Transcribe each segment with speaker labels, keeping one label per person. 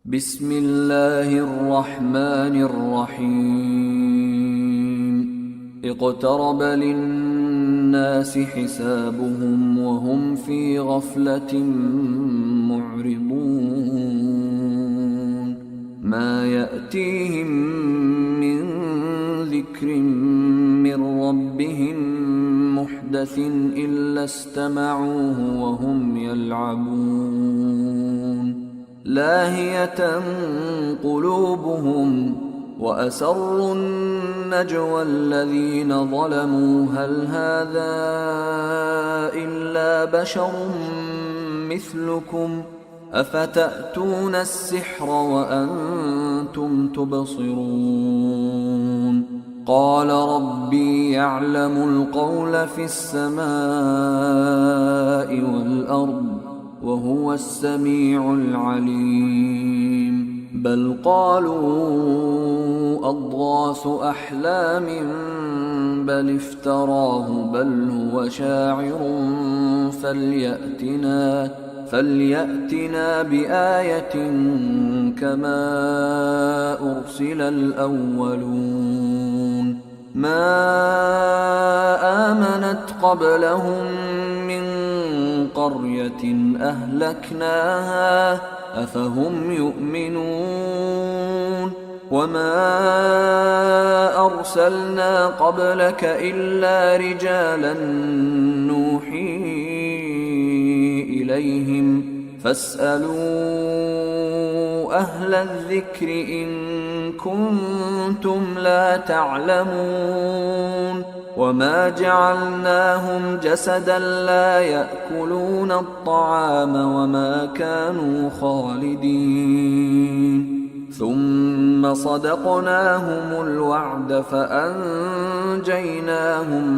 Speaker 1: بسم الله الرحمن الرحيم اقترب للناس حسابهم وهم في غفلة معرضون ما يأتيهم من ذكر من ربهم محدث إلا استمعوه وهم يلعبون لاهية قلوبهم وأسروا النجوى الذين ظلموا هل هذا إلا بشر مثلكم أفتأتون السحر وأنتم تبصرون قال ربي يعلم القول في السماء والأرض وهو السميع العليم بل قالوا أضغاث أحلام بل افتراه بل هو شاعر فليأتنا بآية كما أرسل الأولون ما آمنت قبلهم من قرية أهلكناها أفهم يؤمنون وما أرسلنا قبلك إلا رجالا نوحي إليهم فاسألوا أهل الذكر إن كنتم لا تعلمون وما جعلناهم جسدا لا يأكلون الطعام وما كانوا خالدين ثم صدقناهم الوعد فأنجيناهم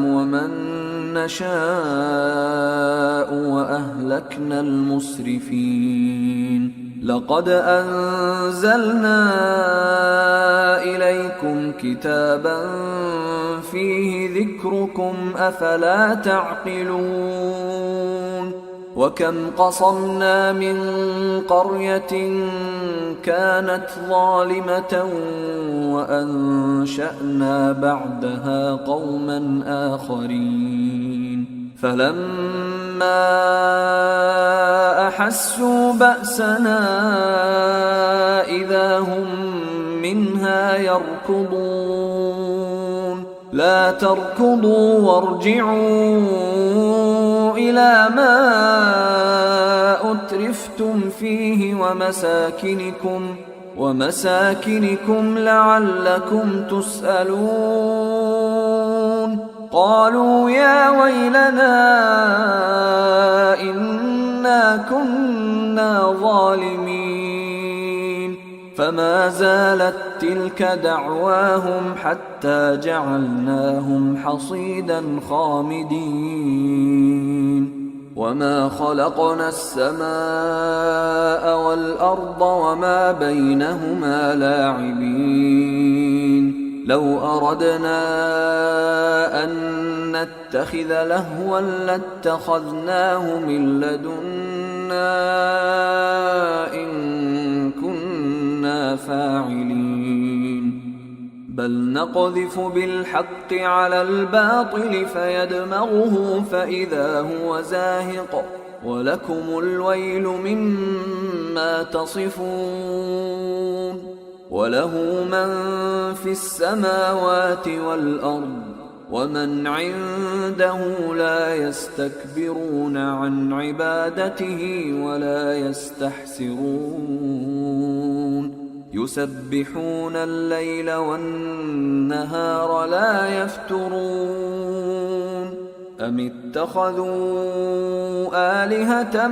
Speaker 1: ومن نشاء وأهلكنا المسرفين لقد أنزلنا إليكم كتابا فيه ذكركم أفلا تعقلون وكم قصمنا من قرية كانت ظالمة وأنشأنا بعدها قوما آخرين فلما أحسوا بأسنا إذا هم منها يركضون لا تركضوا وارجعوا إلى ما أترفتم فيه ومساكنكم لعلكم تسألون قالوا يا ويلنا إنا كنا ظالمين فما زالت تلك دعواهم حتى جعلناهم حصيدا خامدين وما خلقنا السماء والأرض وما بينهما لاعبين لو أردنا أن نتخذ لهوا لاتخذناه من لدنا إن كنا فاعلين بل نقذف بالحق على الباطل فيدمغه فإذا هو زاهق ولكم الويل مما تصفون وله من في السماوات والأرض ومن عنده لا يستكبرون عن عبادته ولا يستحسرون يسبحون الليل والنهار لا يفترون أم اتخذوا آلهة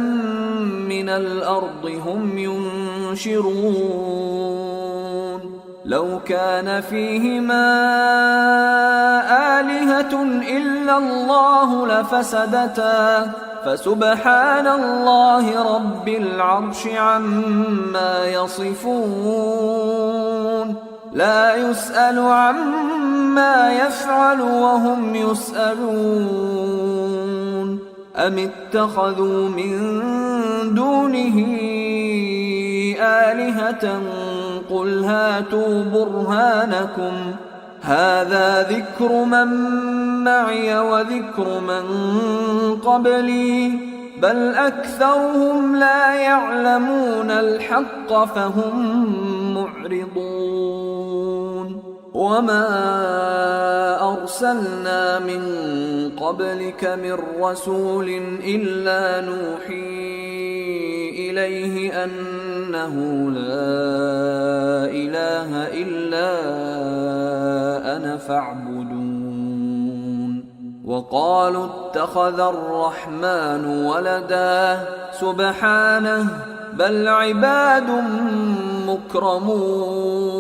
Speaker 1: من الأرض هم ينشرون لو كان فيهما آلهة إلا الله لفسدتا فسبحان الله رب العرش عما يصفون لا يسأل عما يفعل وهم يسألون أم اتخذوا من دونه آلهة قل هاتوا برهانكم هذا ذكر من معي وذكر من قبلي بل أكثرهم لا يعلمون الحق فهم معرضون وما أرسلنا من قبلك من رسول إلا نوحي إليه أنه لا إله إلا أنا فاعبدون وقالوا اتخذ الرحمن ولدا سبحانه بل عباد مكرمون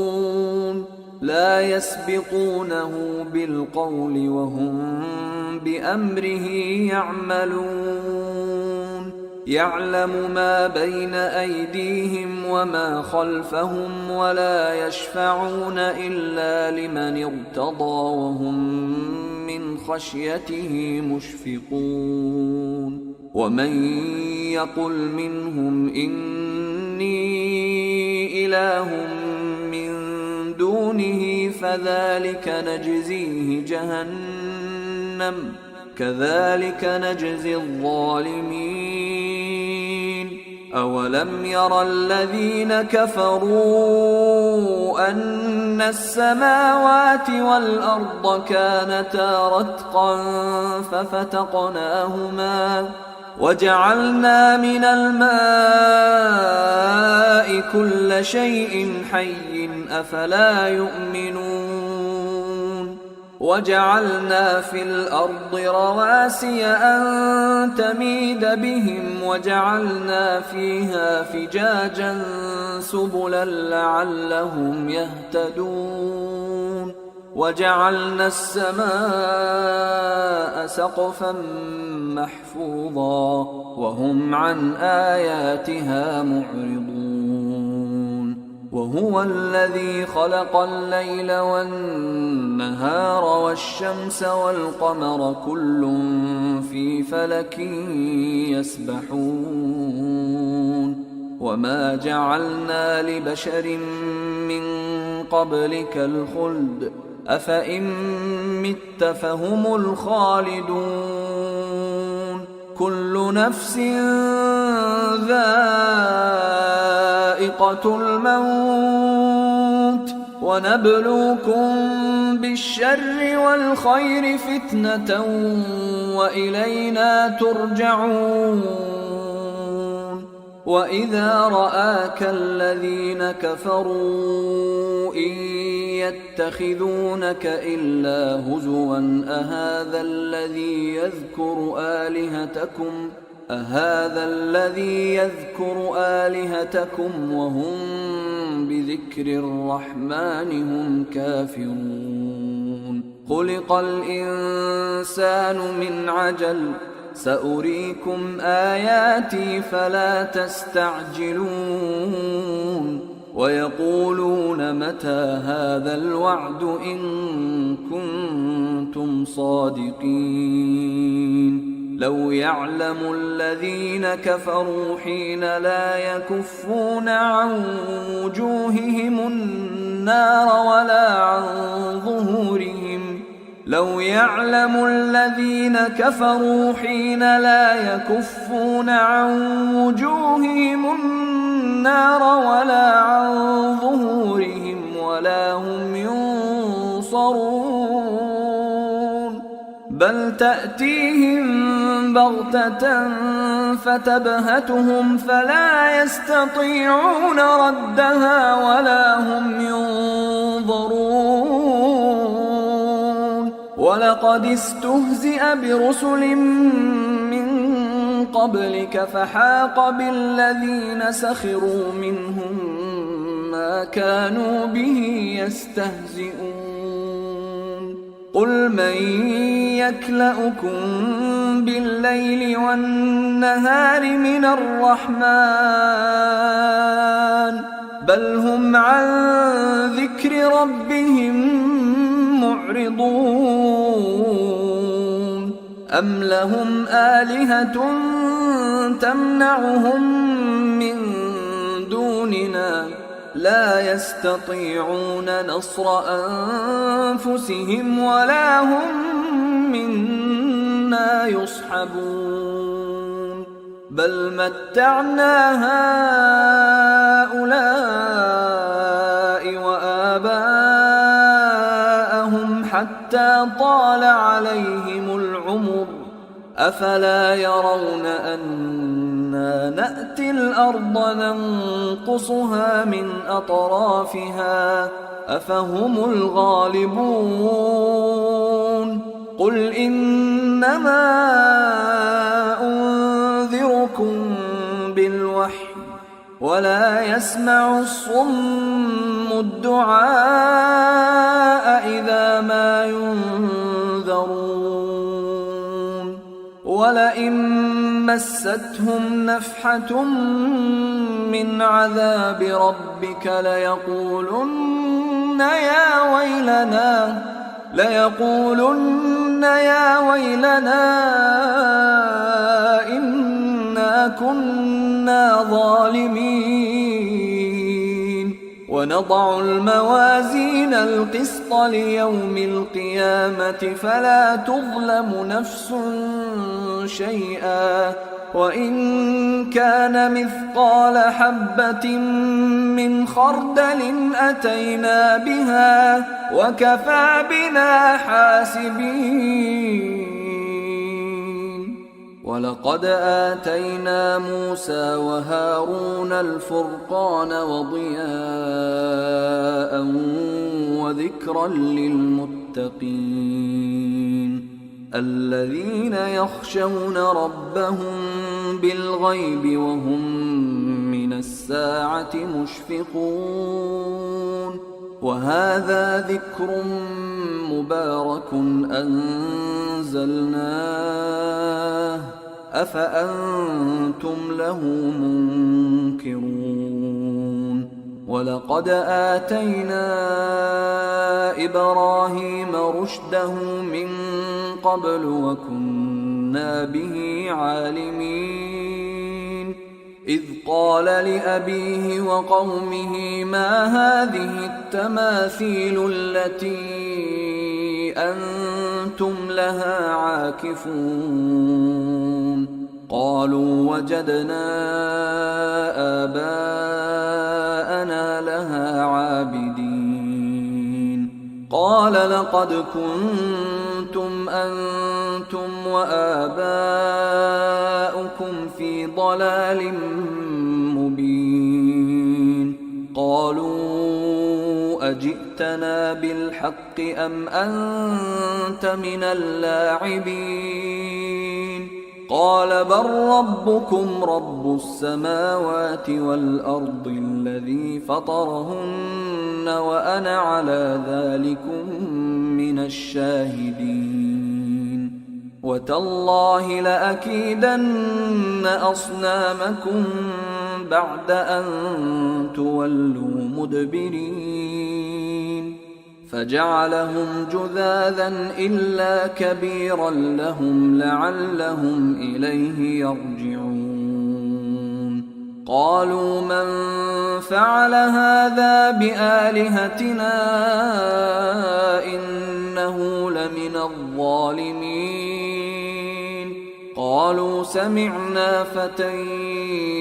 Speaker 1: لا يسبقونه بالقول وهم بأمره يعملون يعلم ما بين أيديهم وما خلفهم ولا يشفعون إلا لمن ارتضى وهم من خشيته مشفقون ومن يقل منهم إني إله من دونه فذلك نجزيه جهنم كذلك نجزي الظالمين أولم ير الذين كفروا أن السماوات والأرض كانتا رتقا ففتقناهما وجعلنا من الماء كل شيء حي أفلا يؤمنون وجعلنا في الأرض رواسي أن تميد بهم وجعلنا فيها فجاجا سبلا لعلهم يهتدون وجعلنا السماء سقفا محفوظا وهم عن آياتها معرضون وهو الذي خلق الليل والنهار والشمس والقمر كل في فلك يسبحون وما جعلنا لبشر من قبلك الخلد أفإن مت فهم الخالدون كل نفس ذائقة الموت ونبلوكم بالشر والخير فتنة وإلينا ترجعون وإذا رآك الذين كفروا إن يتخذونك إلا هزوا أهذا الذي يذكر آلهتكم وهم بذكر الرحمن هم كافرون خلق الإنسان من عجل سأريكم آياتي فلا تستعجلون ويقولون متى هذا الوعد إن كنتم صادقين لو يعلم الذين كفروا حين لا يكفون عن وجوههم النار ولا عن ظهورهم لو يعلم الذين كفروا حين لا يكفون عن وجوههم النار ولا عن ظهورهم ولا هم ينصرون بل تأتيهم بغتة فتبهتهم فلا يستطيعون ردها ولا هم ينظرون ولقد استهزئ برسل من قبلك فحاق بالذين سخروا منهم ما كانوا به يستهزئون قل من يكلؤكم بالليل والنهار من الرحمن بل هم عن ذكر ربهم معرضون أم لهم آلهة تمنعهم من دون دوننا لا يستطيعون نصر أنفسهم ولا هم منا يصحبون بل متعنا هؤلاء وآباءهم حتى طال عليهم العمر أفلا يرون أنا نأتي الأرض ننقصها من أطرافها أفهم الغالبون قل إنما أنذركم بالوحي ولا يسمع الصم الدعاء إذا ما ينذرون ولئن مستهم نفحة من عذاب ربك ليقولن يا ويلنا إنا كنا ظالمين ونضع الموازين القسط ليوم القيامة فلا تظلم نفس شيئا وإن كان مثقال حبة من خردل أتينا بها وكفى بنا حاسبين ولقد آتينا موسى وهارون الفرقان وضياء وذكرا للمتقين الذين يخشون ربهم بالغيب وهم من الساعة مشفقون وهذا ذكر مبارك أنزلناه أفأنتم له منكرون ولقد آتينا إبراهيم رشده من قبل وكنا به عالمين إذ قال لأبيه وقومه ما هذه التماثيل التي أنتم لها عاكفون قالوا وجدنا آباءنا لها عابدين قال لقد كنتم أنتم وآباؤكم في ضلال مبين قالوا أجئتنا بالحق أم أنت من اللاعبين قال بل ربكم رب السماوات والأرض الذي فطرهن وأنا على ذلكم من الشاهدين وتالله لأكيدن أصنامكم بعد أن تولوا مدبرين فجعلهم جذاذا إلا كبيرا لهم لعلهم إليه يرجعون قالوا من فعل هذا بآلهتنا إنه لمن الظالمين قالوا سمعنا فتى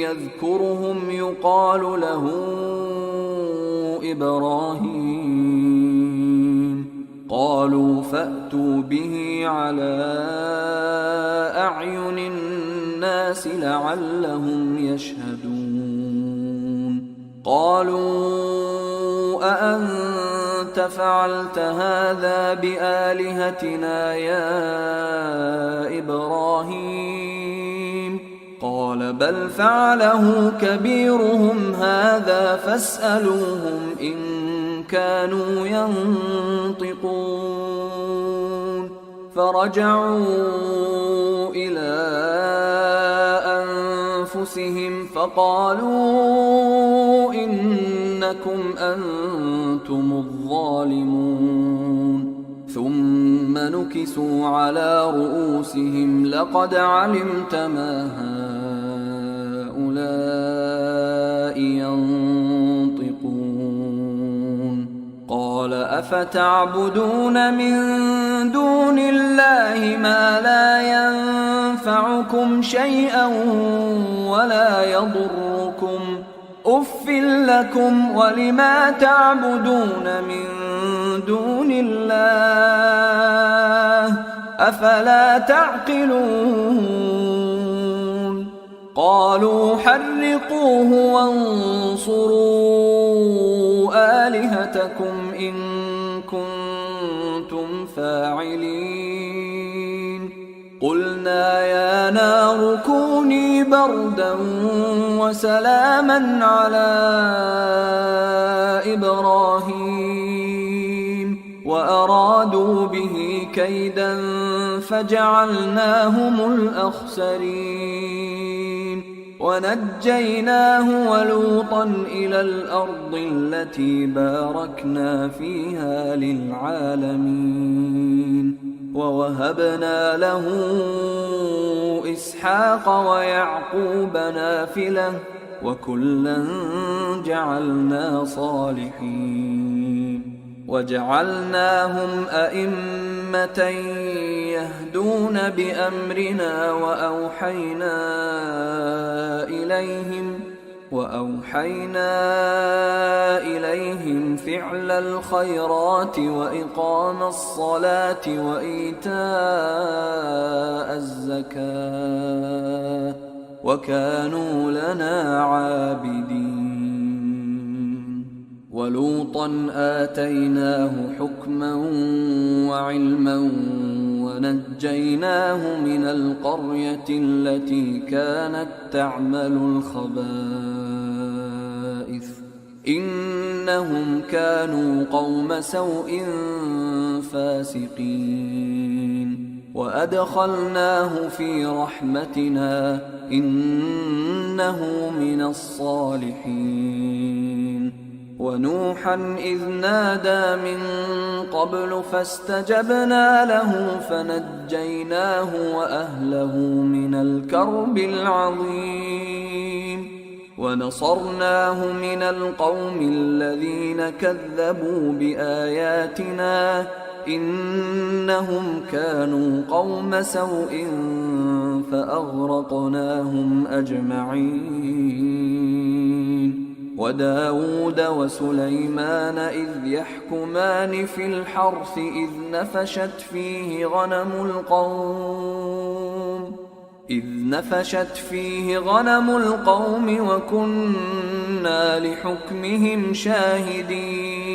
Speaker 1: يذكرهم يقال له إبراهيم قالوا فأتوا به على أعين الناس لعلهم يشهدون قالوا أأنت فعلت هذا بآلهتنا يا إبراهيم قال بل فعله كبيرهم هذا فاسألوهم إن كانوا ينطقون فرجعوا إلى أنفسهم فقالوا إنكم أنتم الظالمون ثم نكسوا على رؤوسهم لقد علمت ما هؤلاء ينطقون أفتعبدون من دون الله ما لا ينفعكم شيئا ولا يضركم أف لكم ولما تعبدون من دون الله أفلا تعقلون قالوا حرقوه وانصروا آلهتكم إن كنتم فاعلين قلنا يا نار كوني بردا وسلاما على إبراهيم وأرادوا به كيدا فجعلناهم الأخسرين ونجيناه ولوطا إلى الأرض التي باركنا فيها للعالمين ووهبنا له إسحاق ويعقوب نافلة وكلا جعلنا صالحين وجعلناهم أئمة يهدون بأمرنا وأوحينا إليهم فعل الخيرات وإقام الصلاة وإيتاء الزكاة وكانوا لنا عابدين ولوطا آتيناه حكما وعلما ونجيناه من القرية التي كانت تعمل الخبائث إنهم كانوا قوم سوء فاسقين وأدخلناه في رحمتنا إنه من الصالحين ونوحا إذ نادى من قبل فاستجبنا له فنجيناه وأهله من الكرب العظيم ونصرناه من القوم الذين كذبوا بآياتنا إنهم كانوا قوم سوء فأغرقناهم أجمعين وداود وسليمان إذ يحكمان في الحرث إذ نفشت فيه غنم القوم وكنا لحكمهم شاهدين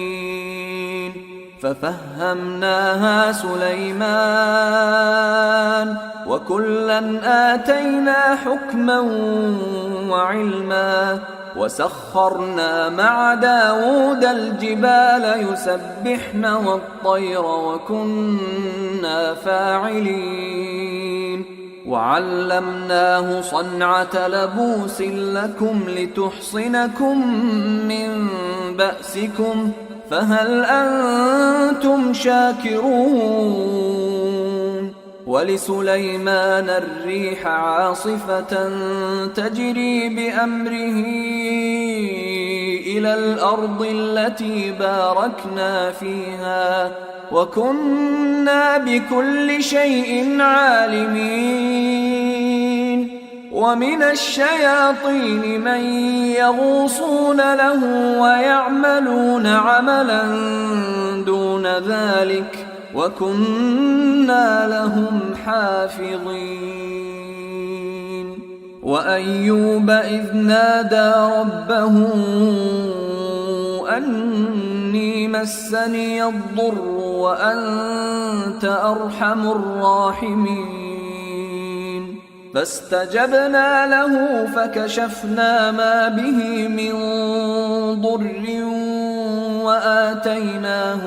Speaker 1: ففهمناها سليمان وكلا آتينا حكما وعلما وسخرنا مع داود الجبال يسبحن والطير وكنا فاعلين وعلمناه صنعة لبوس لكم لتحصنكم من بأسكم فهل أنتم شاكرون ولسليمان الريح عاصفة تجري بأمره إلى الأرض التي باركنا فيها وكنا بكل شيء عالمين ومن الشياطين من يغوصون له ويعملون عملا دون ذلك وكنا لهم حافظين وأيوب إذ نادى ربه أني مسني الضر وأنت أرحم الراحمين فاستجبنا له فكشفنا ما به من ضر وآتيناه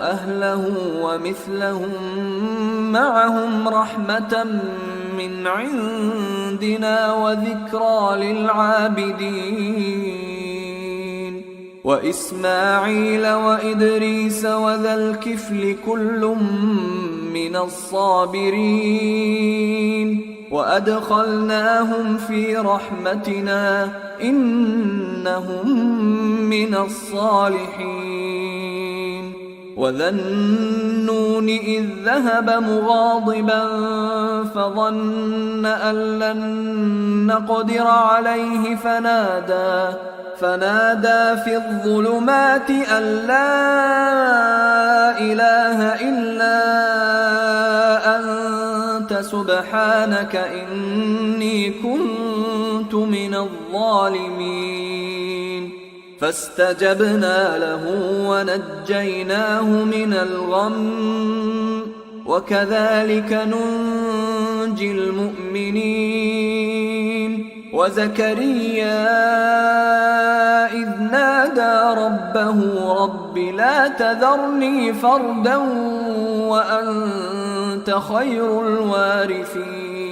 Speaker 1: أهله ومثلهم معهم رحمة من عندنا وذكرى للعابدين وإسماعيل وإدريس وذا الكفل كل من الصابرين وأدخلناهم في رحمتنا إنهم من الصالحين. وذا النون إذ ذهب مغاضبا فظن أن لن نقدر عليه فنادى في الظلمات أن لا إله إلا أنت سبحانك إني كنت من الظالمين. فاستجبنا له ونجيناه من الغم وكذلك ننجي المؤمنين. وزكريا إذ نادى ربه رب لا تذرني فردا وأنت خير الوارثين.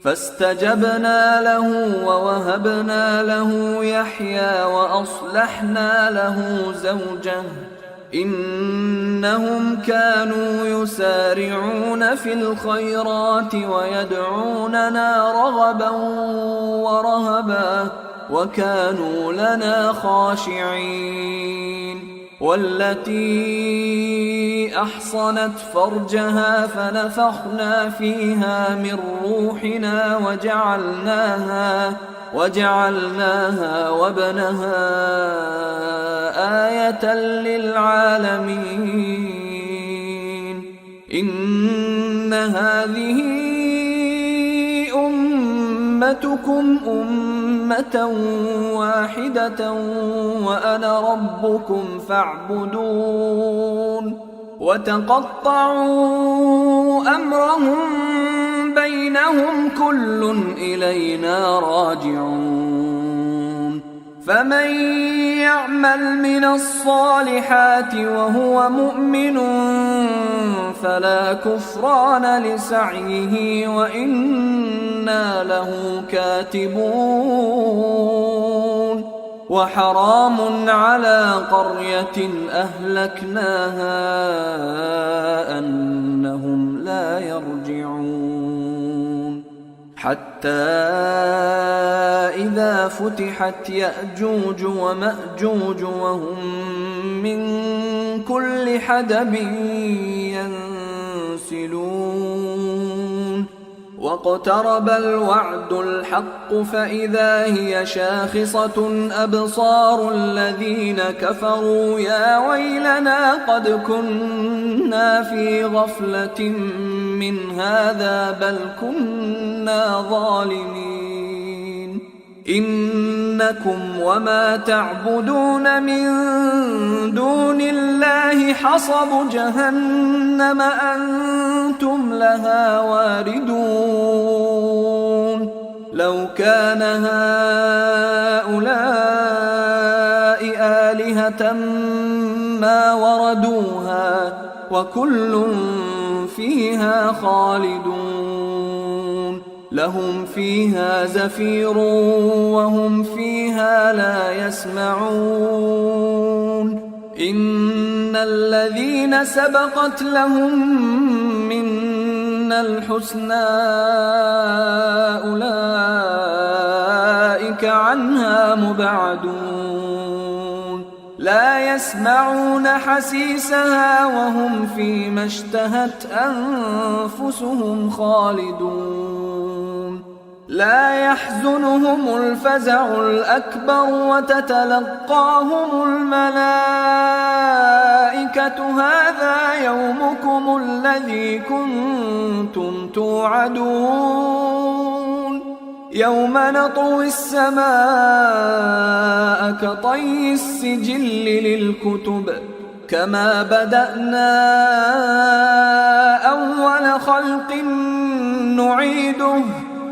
Speaker 1: فاستجبنا له ووهبنا له يحيى وأصلحنا له زوجه إنهم كانوا يسارعون في الخيرات ويدعوننا رغبا ورهبا وكانوا لنا خاشعين. والتي أحصنت فرجها فنفخنا فيها من روحنا وجعلناها وابنها آية للعالمين. إن هذه أمتكم أمة واحدة وأنا ربكم فاعبدون. وتقطعوا أمرهم بينهم كل إلينا راجعون. فمن يعمل من الصالحات وهو مؤمن فلا كفران لسعيه وإنا له كاتبون. وحرام على قرية أهلكناها أنهم لا يرجعون. حتى إذا فتحت يأجوج ومأجوج وهم من كل حدب ينسلون. واقترب الوعد الحق فإذا هي شاخصة أبصار الذين كفروا يا ويلنا قد كنا في غفلة من هذا بل كنا ظالمين. إنكم وما تعبدون من دون الله حصب جهنم أنتم لها واردون. لو كان هؤلاء آلهة ما وردوها وكل فيها خالدون. لهم فيها زفير وهم فيها لا يسمعون. إن الذين سبقت لهم منا الحسنى أولئك عنها مبعدون. لا يسمعون حسيسها وهم فيما اشتهت أنفسهم خالدون. لا يحزنهم الفزع الأكبر وتتلقاهم الملائكة هذا يومكم الذي كنتم توعدون. يوم نطوي السماء كطي السجل للكتب كما بدأنا أول خلق نعيده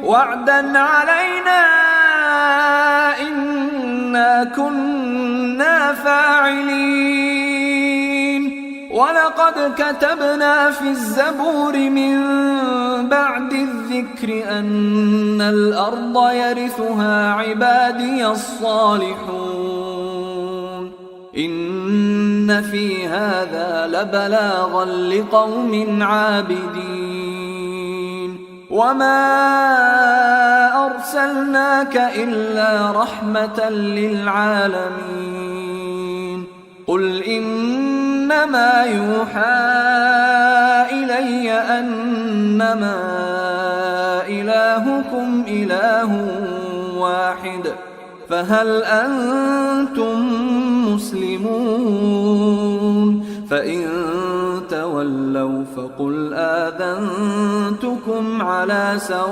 Speaker 1: وعدا علينا إنا كنا فاعلين. ولقد كتبنا في الزبور من بعد الذكر أن الأرض يرثها عبادي الصالحون. إن في هذا لبلاغا لقوم عابدين. وما أرسلناك إلا رحمة للعالمين قل إنما يوحى إلي أنما إلهكم إله واحد فهل أنتم مسلمون فإن تولوا فقل آذنتكم على سواء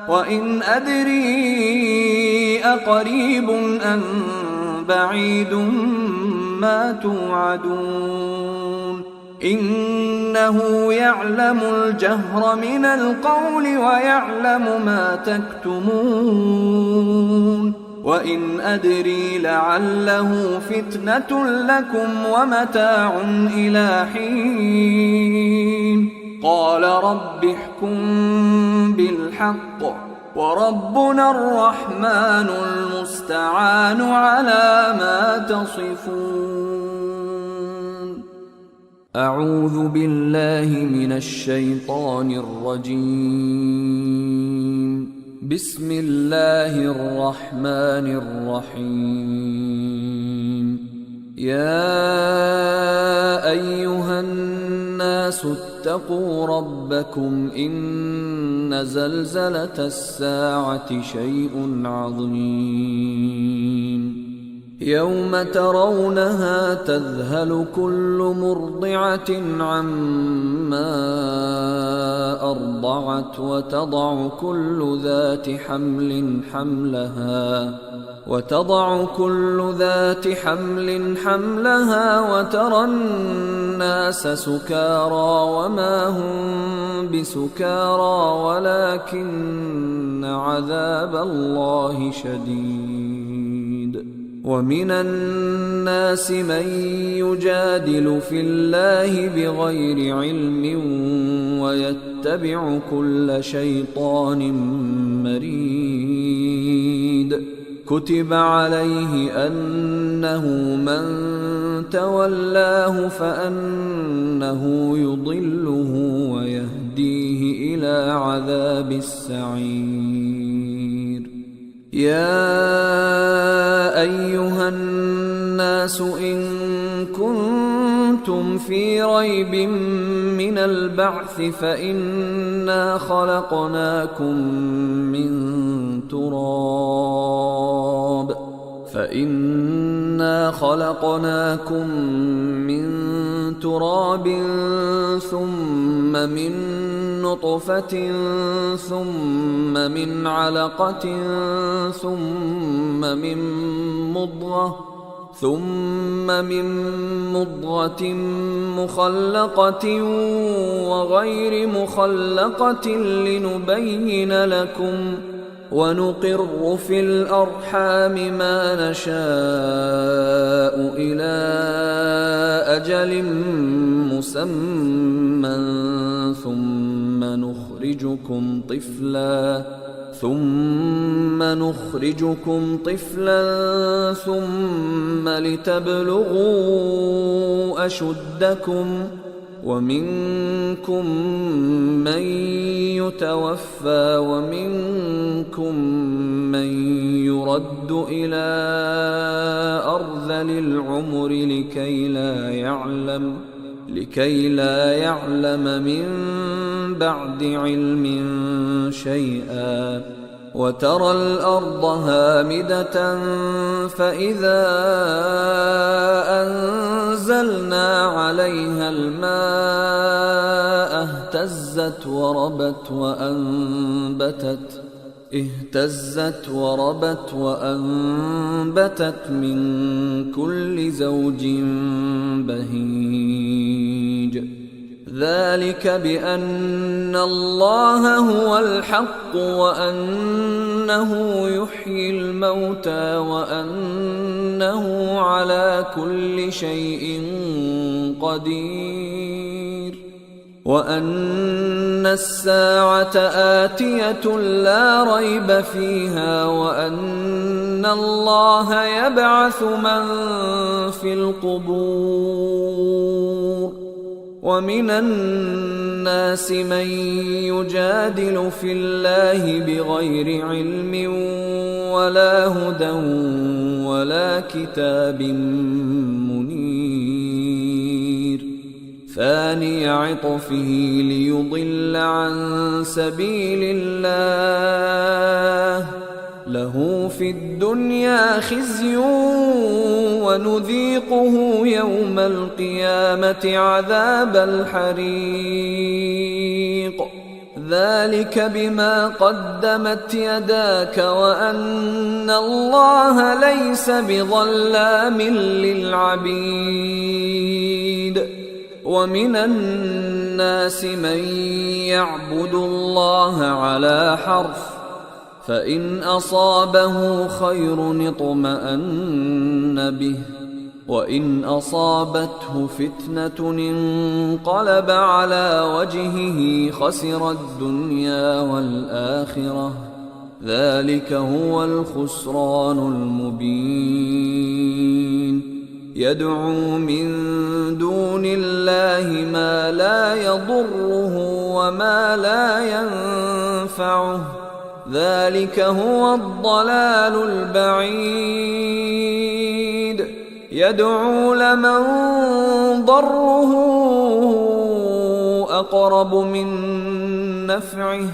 Speaker 1: وإن أدري أقريب أم بعيد ما توعدون إنه يعلم الجهر من القول ويعلم ما تكتمون وإن أدري لعله فتنة لكم ومتاع إلى حين قال رب احكم بالحق وربنا الرحمن المستعان على ما تصفون أعوذ بالله من الشيطان الرجيم بسم الله الرحمن الرحيم يا أيها الناس اتقوا ربكم إن زلزلة الساعة شيء عظيم يوم ترونها تذهل كل مرضعة عما أرضعت وتضع كل ذات حمل حملها وترى الناس سكارى وما هم بسكارى ولكن عذاب الله شديد ومن الناس من يجادل في الله بغير علم ويتبع كل شيطان مريد كتب عليه أنه من تولاه فأنه يضله ويهديه إلى عذاب السعير يا أيها الناس إن كنتم في ريب من البعث فإنا خلقناكم من تراب ثم من نطفة ثم من علقة ثم من مضغة مخلقة وغير مخلقة لنبين لكم ونقر في الأرحام ما نشاء إلى أجل مسمى ثم نخرجكم طفلا ثم لتبلغوا أشدكم ومنكم من يتوفى ومنكم من يرد إلى أرذل العمر لكي لا يعلم من بعد علم شيئا وترى الأرض هامدة فإذا أنزلنا عليها الماء اهتزت وربت وأنبتت من كل زوج بهيج ذلك بأن الله هو الحق وأنه يحيي الموتى وأنه على كل شيء قدير وأن الساعة آتية لا ريب فيها وأن الله يبعث من في القبور ومن الناس من يجادل في الله بغير علم ولا هدى ولا كتاب منير ثاني عطفه ليضل عن سبيل الله له في الدنيا خزي ونذيقه يوم القيامة عذاب الحريق ذلك بما قدمت يداك وأن الله ليس بظلام للعبيد ومن الناس من يعبد الله على حرف فإن أصابه خير اطمأن به وإن أصابته فتنة انقلب على وجهه خسر الدنيا والآخرة ذلك هو الخسران المبين يدعو من دون الله ما لا يضره وما لا ينفعه ذلك هو الضلال البعيد يدعو لمن ضره أقرب من نفعه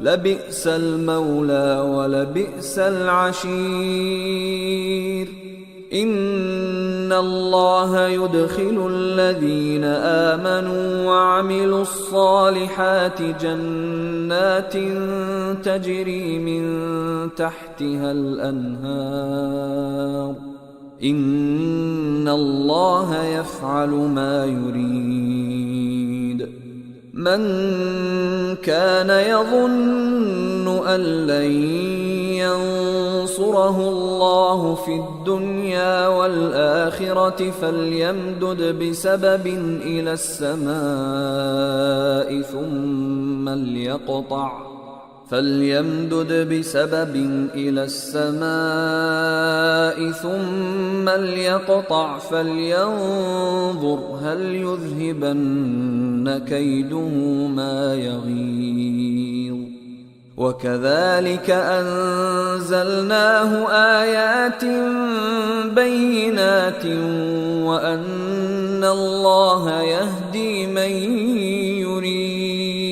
Speaker 1: لبئس المولى ولبئس العشير إن الله يدخل الذين آمنوا وعملوا الصالحات جنات تجري من تحتها الأنهار إن الله يفعل ما يريد من كان يظن أن لن ينصره الله في الدنيا والآخرة فليمدد بسبب إلى السماء ثم ليقطع فلينظر هل يذهبن كيده ما يغيظ وكذلك أنزلناه آيات بينات وأن الله يهدي من يريد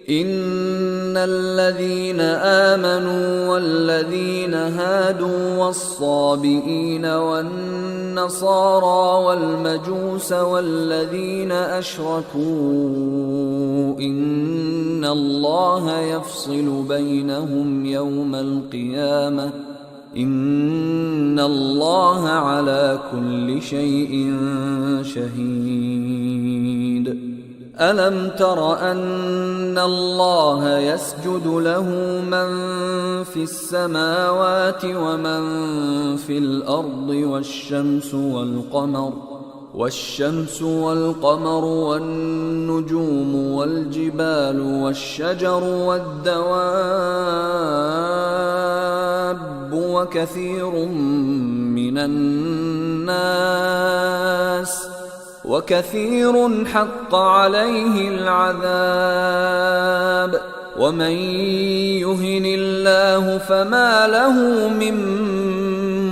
Speaker 1: إن الذين آمنوا والذين هادوا والصابئين والنصارى والمجوس والذين أشركوا إن الله يفصل بينهم يوم القيامة إن الله على كل شيء شهيد ألم تر أن الله يسجد له من في السماوات ومن في الأرض والشمس والقمر والنجوم والجبال والشجر والدواب وكثير حق عليه العذاب ومن يهن الله فما له من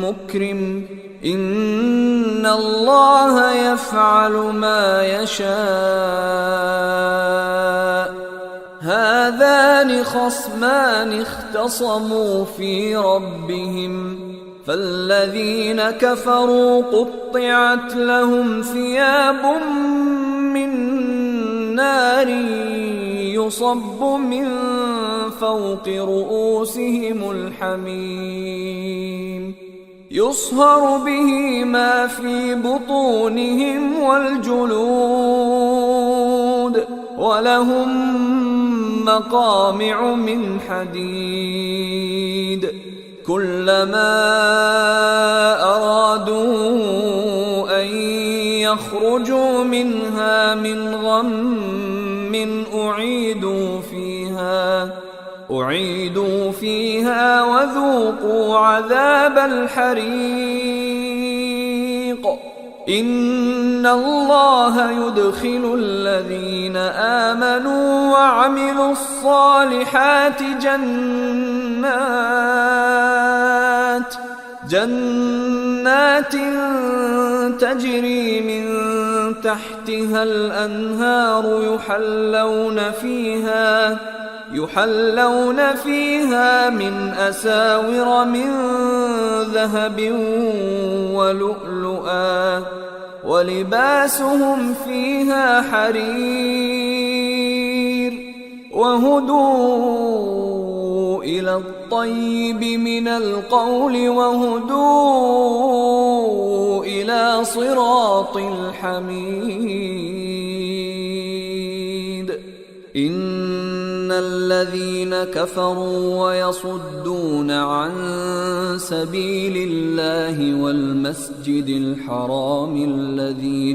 Speaker 1: مكرم إن الله يفعل ما يشاء هذان خصمان اختصموا في ربهم فالذين كفروا قطعت لهم ثياب من نار يصب من فوق رؤوسهم الحميم يصهر به ما في بطونهم والجلود ولهم مقامع من حديد كلما أرادوا أن يخرجوا منها من غم أعيدوا فيها وذوقوا عذاب الحريق إن الله يدخل الذين آمنوا وعملوا الصالحات جنات تجري من تحتها الأنهار يحلون فيها من أساور من ذهب ولؤلؤا ولباسهم فيها حرير وهدوا إلى الطيب من القول وهدوا إلى صراط الحميد إن الذين كفروا ويصدون عن سبيل الله والمسجد الحرام الذي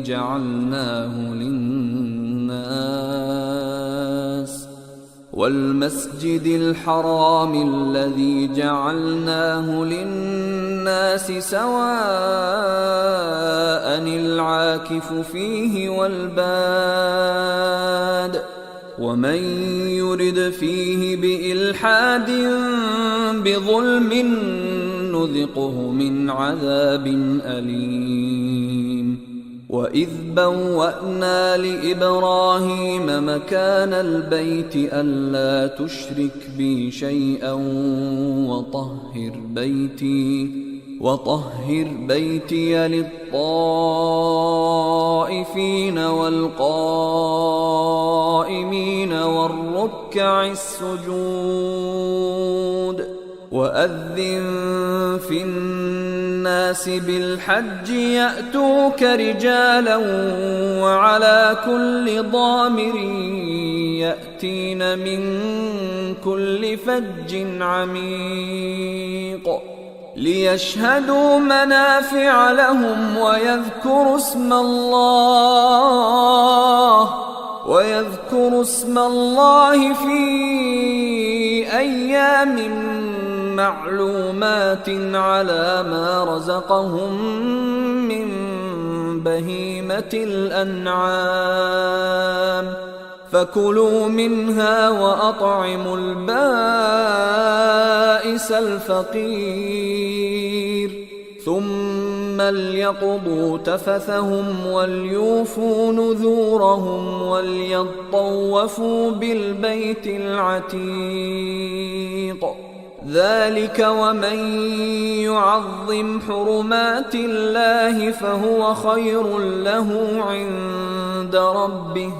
Speaker 1: جعلناه للناس سواء العاكف فيه والباد ومن يرد فيه بإلحاد بظلم نذقه من عذاب أليم وإذ بوأنا لإبراهيم مكان البيت ألا تشرك بي شيئا وطهر بيتي للطائفين والقائمين والركع السجود وأذن في الناس بالحج يأتوك رجالا وعلى كل ضامر يأتين من كل فج عميق ليشهدوا منافع لهم ويذكروا اسم الله في أيام معلومات على ما رزقهم من بهيمة الأنعام فكلوا منها وأطعموا البائس الفقير ثم ليقضوا تفثهم وليوفوا نذورهم وليطوفوا بالبيت العتيق ذلك ومن يعظم حرمات الله فهو خير له عند ربه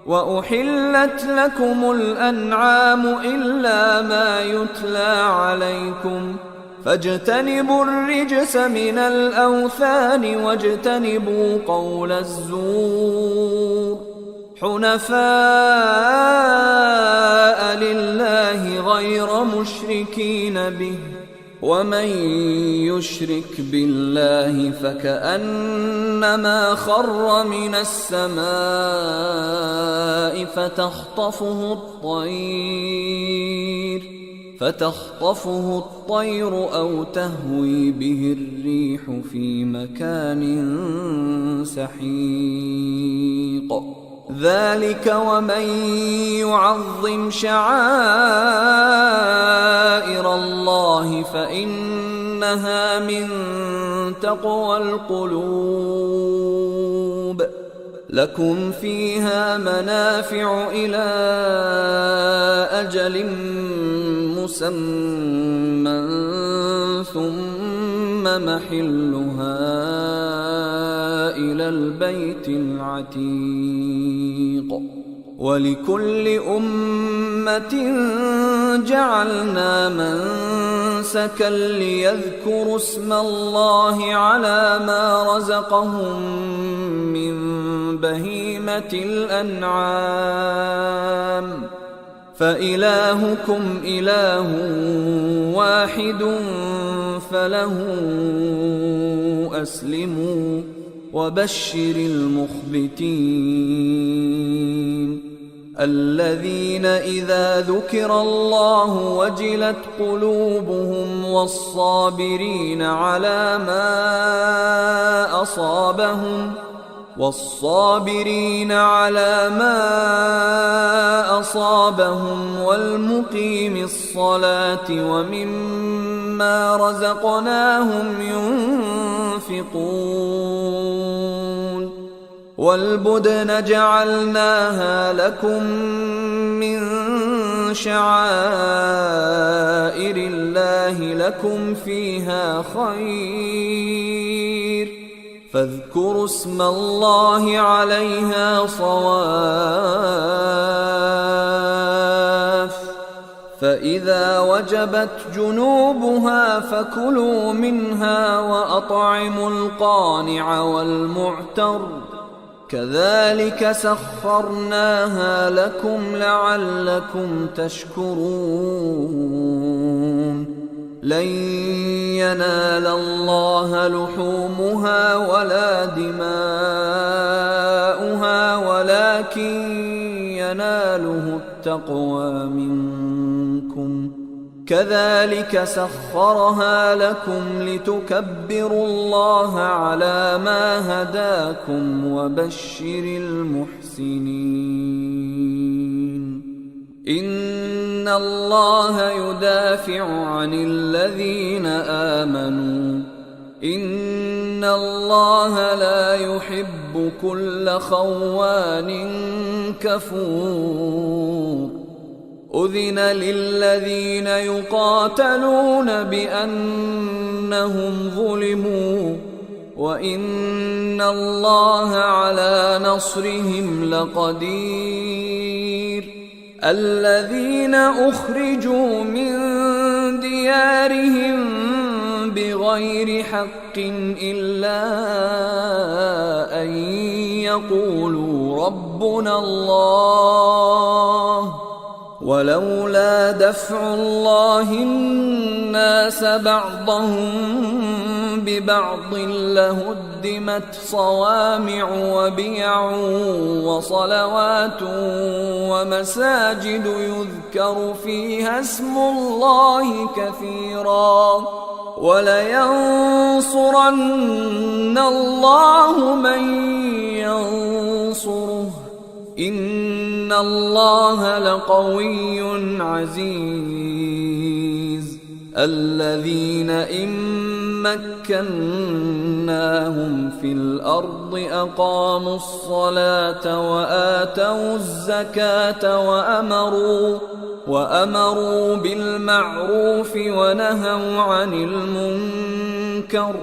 Speaker 1: وأحلت لكم الأنعام إلا ما يتلى عليكم فاجتنبوا الرجس من الأوثان واجتنبوا قول الزور حنفاء لله غير مشركين به ومن يشرك بالله فكأنما خر من السماء فتخطفه الطير أو تهوي به الريح في مكان سحيق ذلك ومن يعظم شعائر الله فإنها من تقوى القلوب لكم فيها منافع إلى أجل مسمى ثم محلها إلى البيت العتيق ولكل أمة جعلنا منسكا ليذكروا اسم الله على ما رزقهم من بهيمة الأنعام فإلهكم إله واحد فله أسلموا وبشر المخبتين الذين إذا ذكر الله وجلت قلوبهم والصابرين على ما أصابهم والمقيم الصلاة ومما رزقناهم ينفقون والبدن جعلناها لكم من شعائر الله لكم فيها خير فاذكروا اسم الله عليها صواف فإذا وجبت جنوبها فكلوا منها وأطعموا القانع والمعتر كذلك سخرناها لكم لعلكم تشكرون لن ينال الله لحومها ولا دماؤها ولكن يناله التقوى منكم كذلك سخرها لكم لتكبروا الله على ما هداكم وبشر المحسنين إن الله يدافع عن الذين آمنوا إن الله لا يحب كل خوان كفور أذن للذين يقاتلون بأنهم ظلموا وإن الله على نصرهم لقدير الذين أخرجوا من ديارهم بغير حق إلا أن يقولوا ربنا الله ولولا دفع الله الناس بعضهم ببعض لهدمت صوامع وبيع وصلوات ومساجد يذكر فيها اسم الله كثيرا ولينصرن الله من ينصره إن الله لقوي عزيز الذين إن مكناهم في الأرض أقاموا الصلاة وآتوا الزكاة وأمروا بالمعروف ونهوا عن المنكر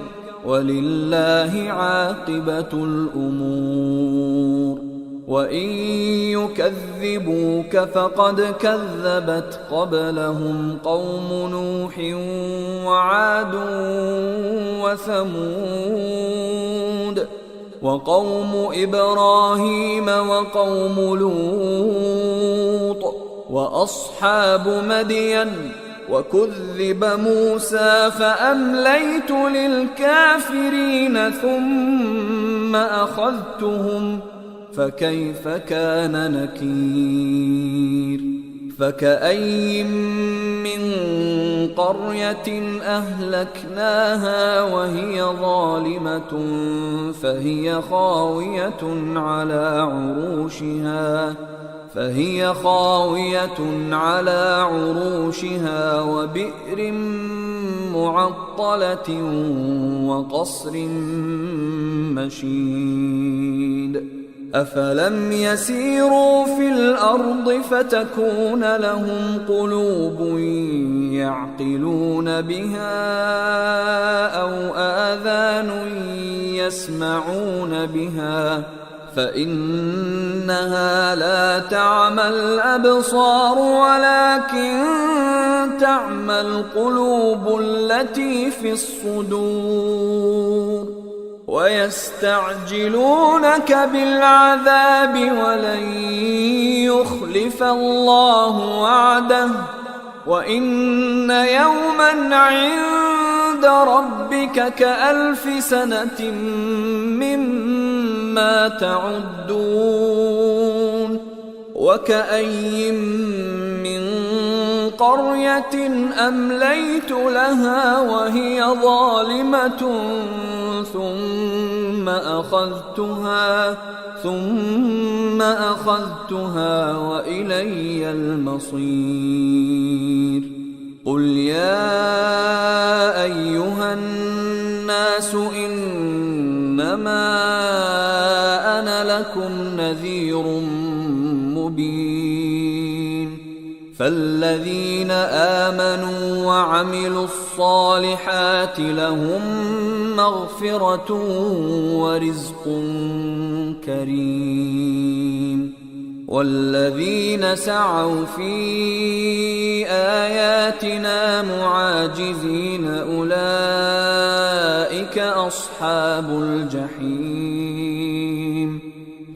Speaker 1: ولله عاقبة الأمور وإن يكذبوك فقد كذبت قبلهم قوم نوح وعاد وثمود وقوم إبراهيم وقوم لوط وأصحاب مدين وكذب موسى فأمليت للكافرين ثم أخذتهم فكيف كان نكير فكأي من قرية أهلكناها وهي ظالمة فهي خاوية على عروشها وبئر معطلة وقصر مشيد أفلم يسيروا في الأرض فتكون لهم قلوب يعقلون بها أو آذان يسمعون بها فإنها لا تعمى الأبصار ولكن تعمى القلوب التي في الصدور ويستعجلونك بالعذاب ولن يخلف الله وعده وإن يوما عند ربك كألف سنة مما تعدون وكأي من قرية أمليت لها وهي ظالمة ثم أخذتها وإلي المصير. قل يا أيها الناس إنما أنا لكم نذير مبين. فالذين آمنوا وعملوا الصالحات لهم مغفرة ورزق كريم. والذين سعوا في آياتنا معاجزين أولئك أصحاب الجحيم.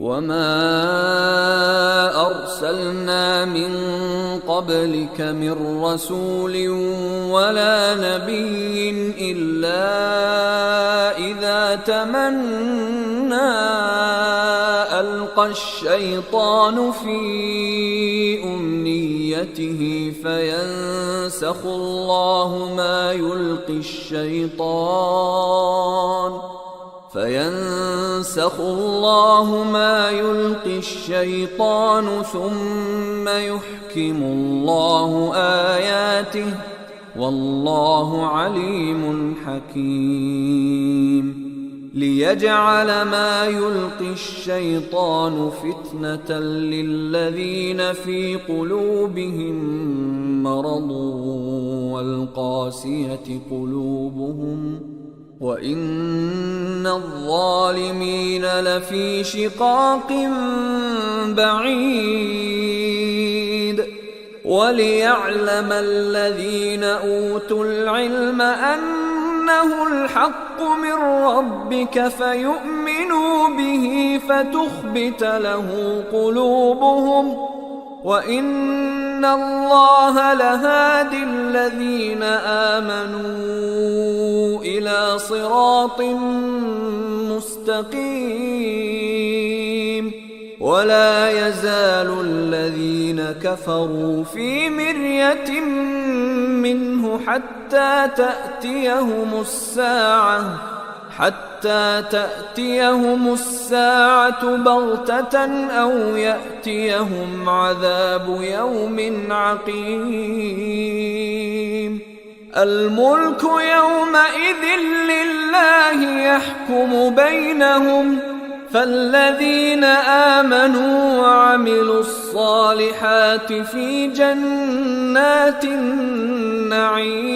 Speaker 1: وما أرسلنا من قبلك من رسول ولا نبي إلا إذا تمنى ألقى الشيطان في أمنيته فينسخ الله ما يلقي الشيطان ثم يحكم الله آياته والله عليم حكيم. ليجعل ما يلقي الشيطان فتنة للذين في قلوبهم مرض والقاسية قلوبهم وإن الظالمين لفي شقاق بعيد. وليعلم الذين أوتوا العلم أنه الحق من ربك فيؤمنوا به فتخبت له قلوبهم وإن الله لهادي الذين آمنوا إلى صراط مستقيم. ولا يزال الذين كفروا في مرية منه حتى تأتيهم الساعة بغتة أو يأتيهم عذاب يوم عقيم. الملك يومئذ لله يحكم بينهم فالذين آمنوا وعملوا الصالحات في جنات النعيم.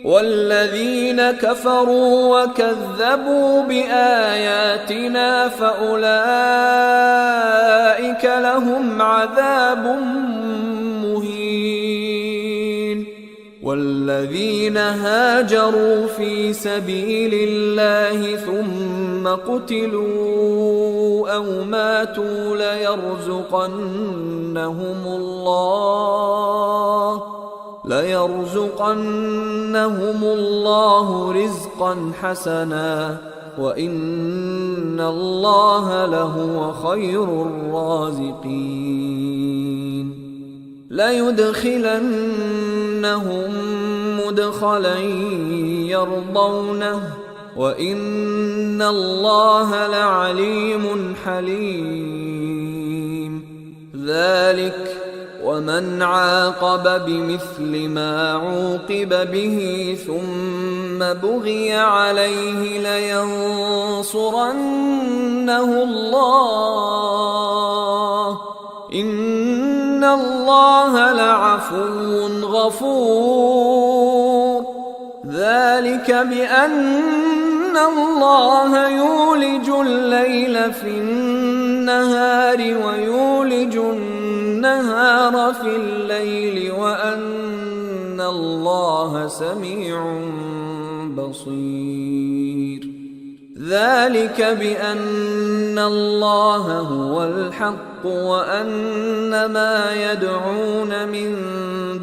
Speaker 1: والذين كفروا وكذبوا بآياتنا فأولئك لهم عذاب مهين. والذين هاجروا في سبيل الله ثم قتلوا أو ماتوا ليرزقنهم الله رزقا حسنا وإن الله لهو خير الرازقين. ليدخلنهم مدخلا يرضونه وإن الله لعليم حليم. ذلك ومن عاقب بمثل ما عوقب به ثم بغي عليه لينصرنه الله إن الله لعفو غفور. ذلك بأن الله يولج الليل في النهار ويولج النهار في الليل وأن الله سميع بصير. ذلك بأن الله هو الحق وأن ما يدعون من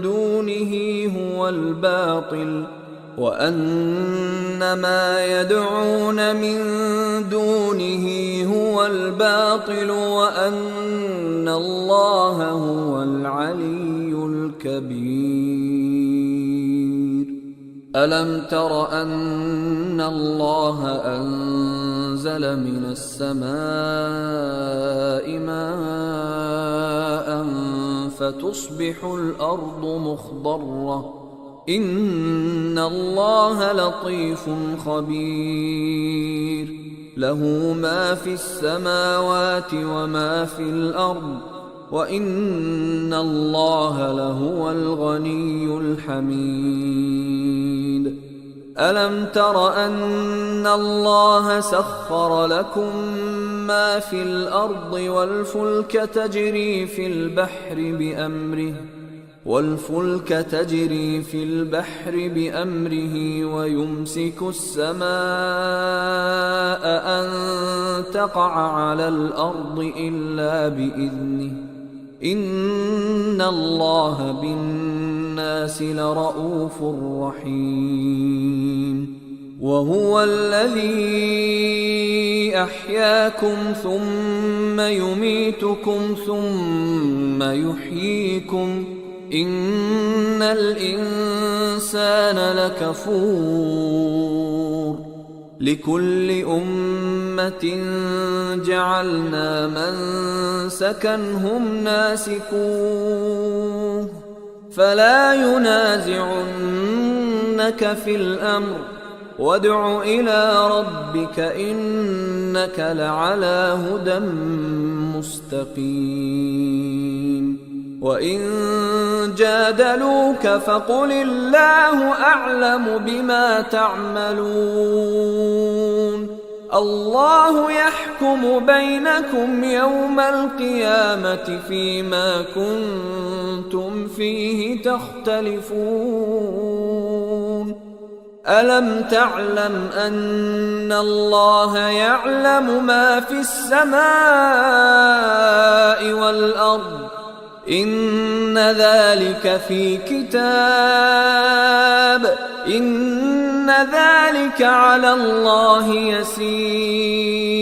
Speaker 1: دونه هو الباطل وأن ما يدعون من دونه هو الباطل وأن الله هو العلي الكبير. ألم تر أن الله أنزل من السماء ماء فتصبح الأرض مخضرة إن الله لطيف خبير له ما في السماوات وما في الأرض وإن الله لهو الغني الحميد. ألم تر أن الله سخر لكم ما في الأرض والفلك تجري في البحر بأمره ويمسك السماء أن تقع على الأرض إلا بإذنه إن الله بالناس لرءوف رحيم. وهو الذي أحياكم ثم يميتكم ثم يحييكم إن الإنسان لكفور. لكل أمة جعلنا منسكا هم ناسكوه فلا ينازعنك في الأمر وادع إلى ربك إنك لعلى هدى مستقيم. وإن جادلوك فقل الله أعلم بما تعملون الله يحكم بينكم يوم القيامة فيما كنتم فيه تختلفون. ألم تعلم أن الله يعلم ما في السماء والأرض إن ذلك في كتاب إن ذلك على الله يسير.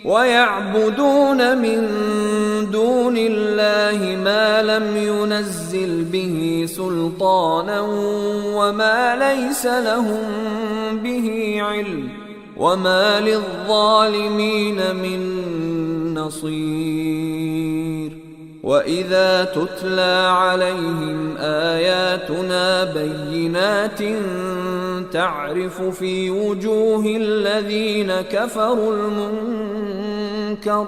Speaker 1: ويعبدون من دون الله ما لم ينزل به سلطانا وما ليس لهم به علم وما للظالمين من نصير. وإذا تتلى عليهم آياتنا بينات تعرف في وجوه الذين كفروا المنكر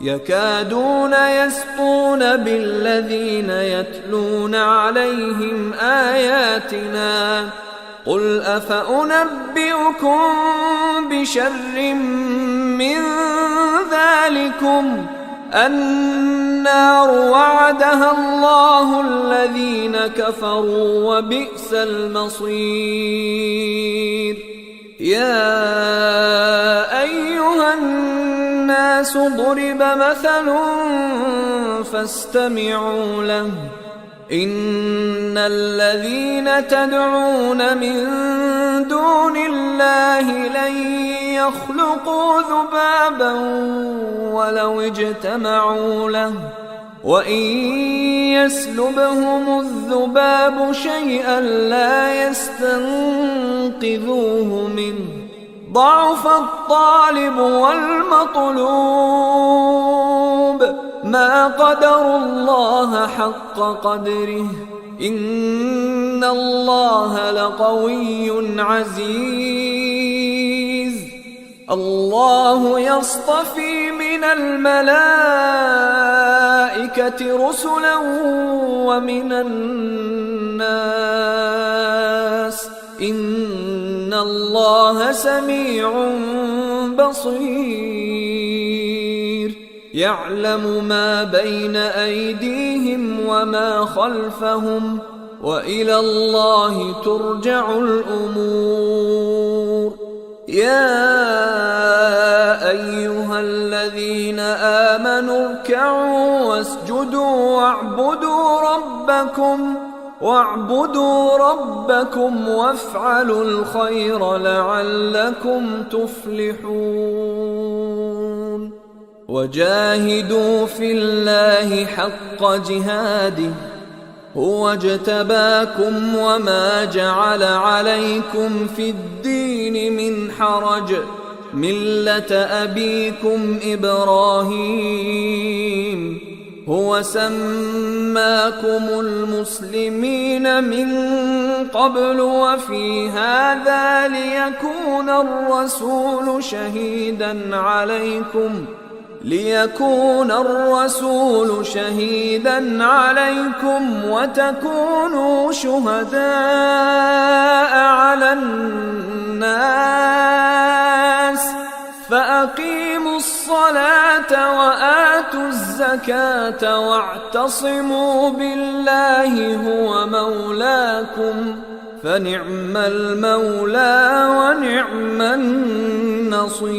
Speaker 1: يكادون يسطون بالذين يتلون عليهم آياتنا قل أفأنبئكم بشر من ذلكم النار وعدها الله الذين كفروا وبئس المصير. يا أيها الناس ضرب مثل فاستمعوا له إن الذين تدعون من دون الله لن يخلقوا ذبابا ولو اجتمعوا له وإن يسلبهم الذباب شيئا لا يستنقذوه منه ضعف الطالب والمطلوب ما قدروا الله حق قدره إن الله لقوي عزيز. الله يصطفي من الملائكة رسلا ومن الناس إن الله سميع بصير. يعلم ما بين أيديهم وما خلفهم وإلى الله ترجع الأمور. يا أيها الذين آمنوا اركعوا واسجدوا واعبدوا ربكم واعبدوا ربكم وافعلوا الخير لعلكم تفلحون وجاهدوا في الله حق جهاده هو اجتباكم وما جعل عليكم في الدين من حرج ملة أبيكم إبراهيم هو سماكم المسلمين من قبل وفي هذا ليكون الرسول شهيدا عليكم وتكونوا شهداء على الناس فأقيموا الصلاة وآتوا الزكاة واعتصموا بالله هو مولاكم فنعم المولى ونعم النصير